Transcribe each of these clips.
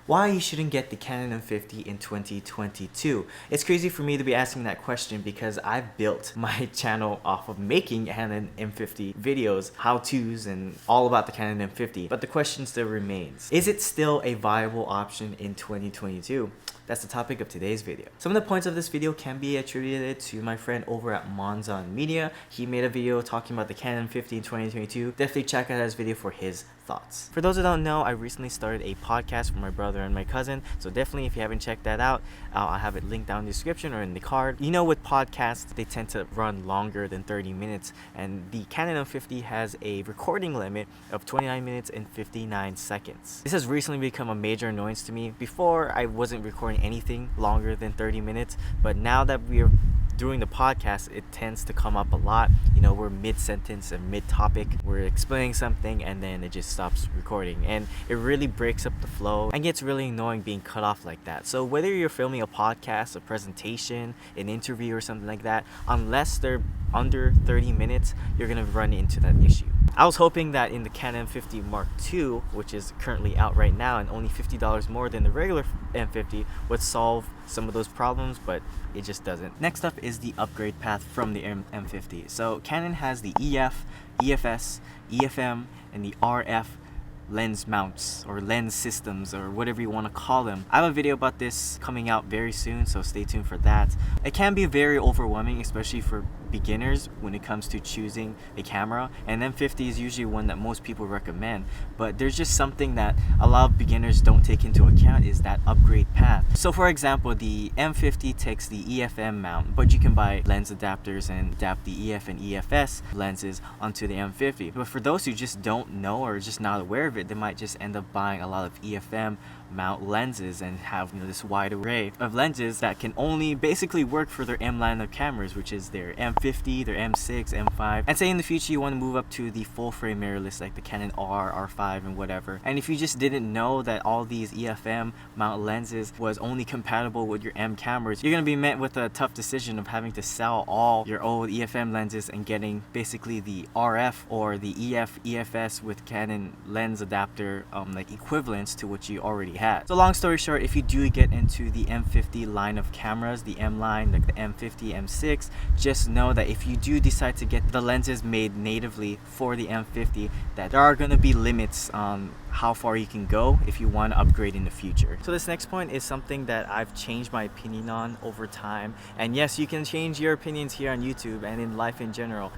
why you shouldn't get the Canon M50 in 2022. It's crazy for me to be asking that question because I've built my channel off of making Canon M50 videos, how-tos, and all about the Canon M50. But the question still remains, is it still a viable option in 2022? That's the topic of today's video. Some of the points of this video can be attributed to my friend over at Monzon Media. He made a video talking about the Canon M50 in 2022. Definitely check out his video for his thoughts. For those who don't know, I recently started a podcast for my brother and my cousin, so definitely if you haven't checked that out, I'll have it linked down in the description or in the card. You know, with podcasts, they tend to run longer than 30 minutes, and the Canon M50 has a recording limit of 29 minutes and 59 seconds. This has recently become a major annoyance to me. Before, I wasn't recording anything longer than 30 minutes, but now that we're doing the podcast, it tends to come up a lot. You know, we're mid-sentence and mid-topic, we're explaining something, and then it just stops recording, and it really breaks up the flow and gets really annoying being cut off like that. So whether you're filming a podcast, a presentation, an interview, or something like that, unless they're under 30 minutes, you're gonna run into that issue. I was hoping that in the Canon M50 Mark II, which is currently out right now and only $50 more than the regular M50, would solve some of those problems, but it just doesn't. Next up is the upgrade path from the M50. So Canon has the EF, EFS, EFM, and the RF lens mounts or lens systems or whatever you want to call them. I have a video about this coming out very soon, so stay tuned for that. It can be very overwhelming, especially for beginners when it comes to choosing a camera, and M50 is usually one that most people recommend, but there's just something that a lot of beginners don't take into account, is that upgrade path. So for example, the M50 takes the EFM mount, but you can buy lens adapters and adapt the EF and EFS lenses onto the M50. But for those who just don't know or just not aware of it, they might just end up buying a lot of EFM mount lenses and have, you know, this wide array of lenses that can only basically work for their M line of cameras, which is their M50, their M6, M5. And say in the future you want to move up to the full frame mirrorless like the Canon R, R5, and whatever. And if you just didn't know that all these EFM mount lenses was only compatible with your M cameras, you're going to be met with a tough decision of having to sell all your old EFM lenses and getting basically the RF or the EF, EFS with Canon lens adapter like equivalents to what you already had. So long story short, if you do get into the M50 line of cameras, the M line, like the M50, M6, just know that if you do decide to get the lenses made natively for the M50, that there are going to be limits on how far you can go if you want to upgrade in the future. So this next point is something that I've changed my opinion on over time, and yes, you can change your opinions here on YouTube and in life in general.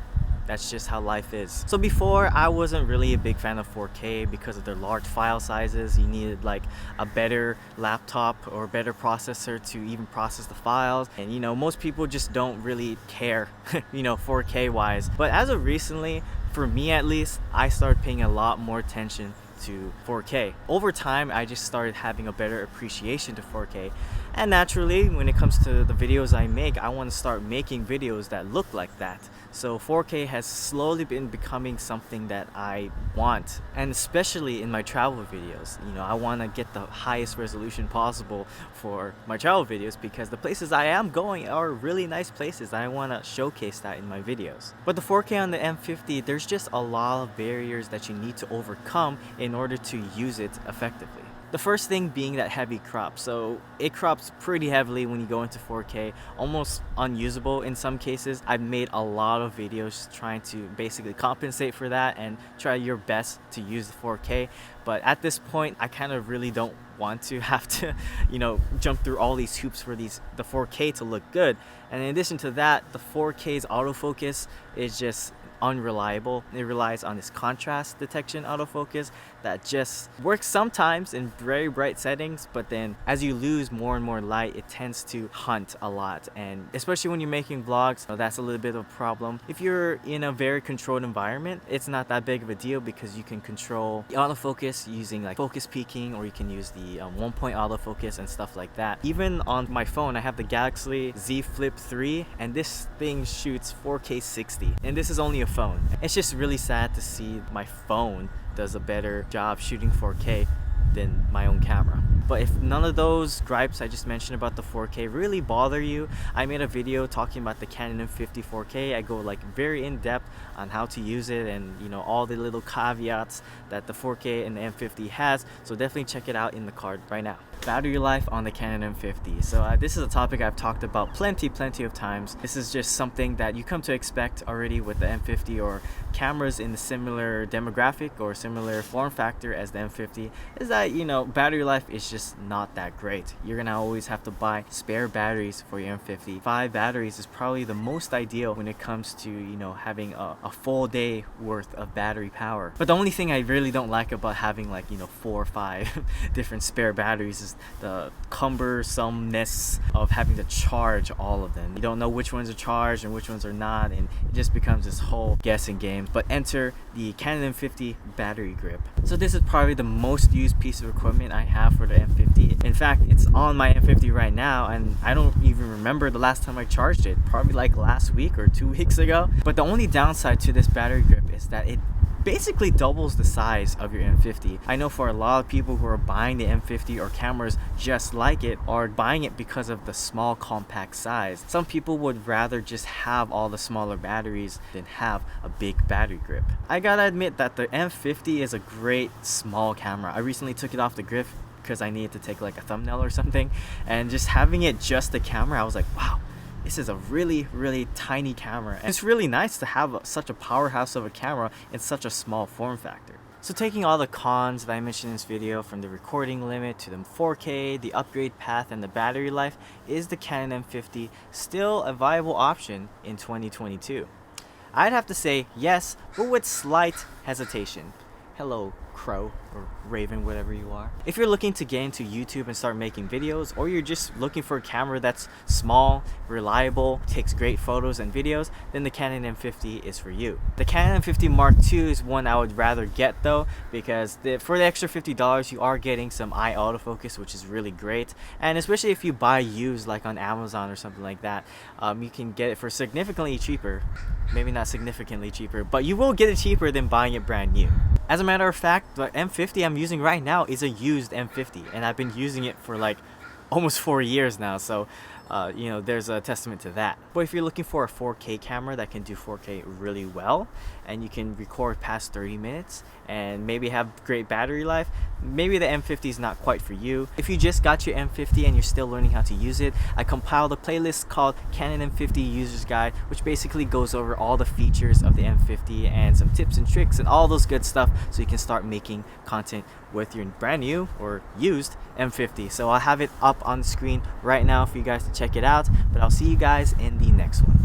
That's just how life is. So before, I wasn't really a big fan of 4K because of their large file sizes. You needed like a better laptop or better processor to even process the files. And you know, most people just don't really care, you know, 4K wise. But as of recently, for me at least, I started paying a lot more attention to 4K. Over time, I just started having a better appreciation to 4K. And naturally, when it comes to the videos I make, I want to start making videos that look like that. So 4K has slowly been becoming something that I want, and especially in my travel videos. You know, I want to get the highest resolution possible for my travel videos because the places I am going are really nice places. I want to showcase that in my videos. But the 4K on the M50, there's just a lot of barriers that you need to overcome in order to use it effectively. The first thing being that heavy crop. So it crops pretty heavily when you go into 4K, almost unusable in some cases. I've made a lot of videos trying to basically compensate for that and try your best to use the 4K. But at this point, I kind of really don't want to have to, you know, jump through all these hoops for the 4K to look good. And in addition to that, the 4K's autofocus is just unreliable. It relies on this contrast detection autofocus that just works sometimes in very bright settings, but then as you lose more and more light, it tends to hunt a lot. And especially when you're making vlogs, that's a little bit of a problem. If you're in a very controlled environment, it's not that big of a deal because you can control the autofocus using like focus peaking, or you can use the 1-point autofocus and stuff like that. Even on my phone, I have the Galaxy Z Flip 3, and this thing shoots 4K 60, and this is only a phone. It's just really sad to see my phone does a better job shooting 4K than my own camera. But if none of those gripes I just mentioned about the 4K really bother you, I made a video talking about the Canon M50 4K. I go like very in depth on how to use it and all the little caveats that the 4K and the M50 has, so definitely check it out in the card right now. Battery life on the Canon M50. So this is a topic I've talked about plenty of times. This is just something that you come to expect already with the M50 or cameras in the similar demographic or similar form factor as the M50, is that battery life is just not that great. You're gonna always have to buy spare batteries for your M50. 5 batteries is probably the most ideal when it comes to having a full day worth of battery power. But the only thing I really don't like about having like 4 or 5 different spare batteries is the cumbersomeness of having to charge all of them. You don't know which ones are charged and which ones are not, and it just becomes this whole guessing game. But enter the Canon M50 battery grip. So this is probably the most used piece of equipment I have for the M50. In fact, it's on my M50 right now, and I don't even remember the last time I charged it. Probably like last week or 2 weeks ago. But the only downside to this battery grip is that it basically doubles the size of your M50. I know for a lot of people who are buying the M50 or cameras just like it are buying it because of the small compact size. Some people would rather just have all the smaller batteries than have a big battery grip. I gotta admit that the M50 is a great small camera. I recently took it off the grip because I needed to take like a thumbnail or something, and just having it just the camera, I was like, wow, this is a really tiny camera, and it's really nice to have such a powerhouse of a camera in such a small form factor. So taking all the cons that I mentioned in this video, from the recording limit to the 4K, the upgrade path, and the battery life, is the Canon M50 still a viable option in 2022? I'd have to say yes, but with slight hesitation. Hello, crow or raven, whatever you are. If you're looking to get into YouTube and start making videos, or you're just looking for a camera that's small, reliable, takes great photos and videos, then the Canon M50 is for you. The Canon M50 Mark II is one I would rather get though, because for the extra $50 you are getting some eye autofocus, which is really great, and especially if you buy used like on Amazon or something like that, you can get it for significantly cheaper. Maybe not significantly cheaper, but you will get it cheaper than buying it brand new. As a matter of fact, the M50 I'm using right now is a used M50, and I've been using it for like almost 4 years now, so there's a testament to that. But if you're looking for a 4K camera that can do 4K really well, and you can record past 30 minutes and maybe have great battery life, maybe the M50 is not quite for you. If you just got your M50 and you're still learning how to use it, I compiled a playlist called Canon M50 User's Guide, which basically goes over all the features of the M50 and some tips and tricks and all those good stuff, so you can start making content with your brand new or used M50. So I'll have it up on the screen right now for you guys to check it out, but I'll see you guys in the next one.